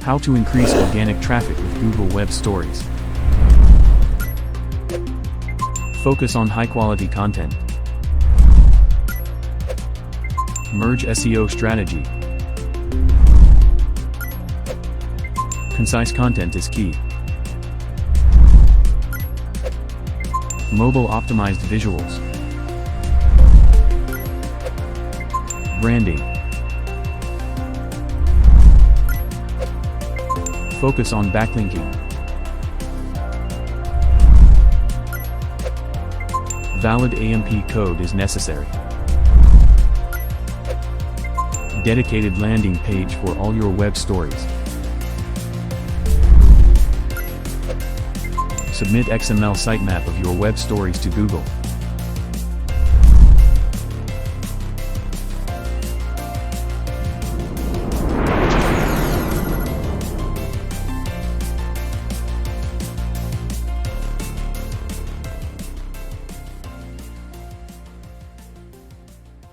How to increase organic traffic with Google Web Stories. Focus on high-quality content. Merge SEO strategy. Concise content is key. Mobile optimized visuals. Branding. Focus on backlinking. Valid AMP code is necessary. Dedicated landing page for all your web stories. Submit XML sitemap of your web stories to Google.